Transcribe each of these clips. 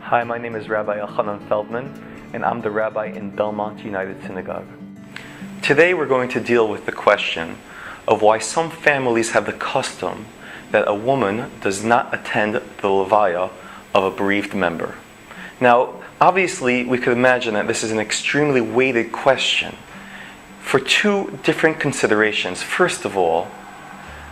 Hi, my name is Rabbi Elchonon Feldman, and I'm the rabbi in Belmont United Synagogue. Today we're going to deal with the question of why some families have the custom that a woman does not attend the Levoyah of a bereaved member. Now, obviously, we could imagine that this is an extremely weighted question for two different considerations. First of all,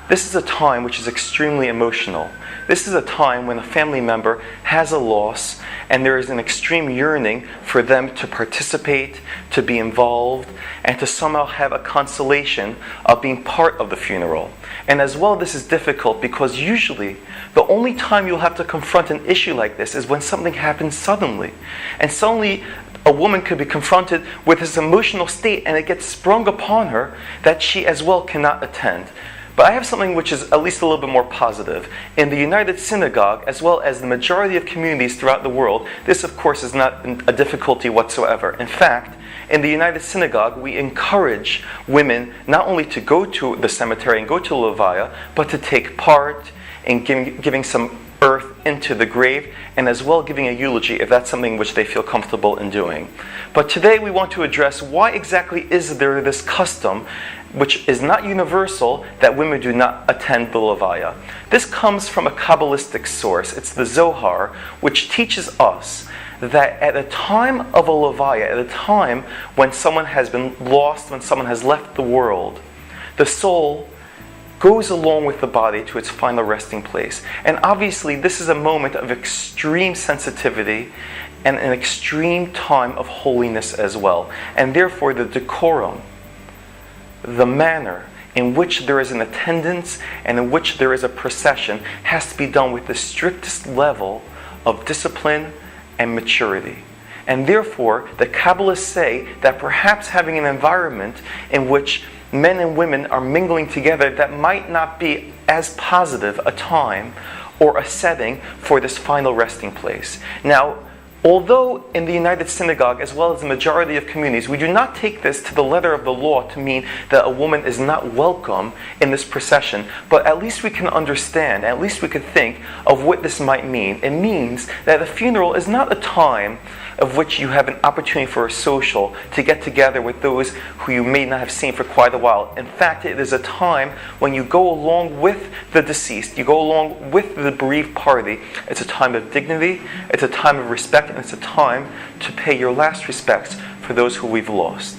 this is a time which is extremely emotional. This is a time when a family member has a loss and there is an extreme yearning for them to participate, to be involved, and to somehow have a consolation of being part of the funeral. And as well, this is difficult because usually the only time you'll have to confront an issue like this is when something happens suddenly. And suddenly a woman could be confronted with this emotional state and it gets sprung upon her that she as well cannot attend. But I have something which is at least a little bit more positive. In the United Synagogue, as well as the majority of communities throughout the world, this of course is not a difficulty whatsoever. In fact, in the United Synagogue, we encourage women not only to go to the cemetery and go to Levoyah, but to take part in giving some earth into the grave, and as well giving a eulogy if that's something which they feel comfortable in doing. But today we want to address why exactly is there this custom, which is not universal, that women do not attend the Levoyah. This comes from a Kabbalistic source. It's the Zohar, which teaches us that at a time of a Levoyah, at a time when someone has been lost, when someone has left the world, the soul goes along with the body to its final resting place. And obviously this is a moment of extreme sensitivity and an extreme time of holiness as well. And therefore the decorum, the manner in which there is an attendance and in which there is a procession has to be done with the strictest level of discipline and maturity. And therefore the Kabbalists say that perhaps having an environment in which men and women are mingling together, that might not be as positive a time or a setting for this final resting place. Now, although in the United Synagogue, as well as the majority of communities, we do not take this to the letter of the law to mean that a woman is not welcome in this procession, but at least we can understand, at least we could think of what this might mean. It means that a funeral is not a time of which you have an opportunity for a social, to get together with those who you may not have seen for quite a while. In fact, it is a time when you go along with the deceased, you go along with the bereaved party. It's a time of dignity, it's a time of respect, and it's a time to pay your last respects for those who we've lost.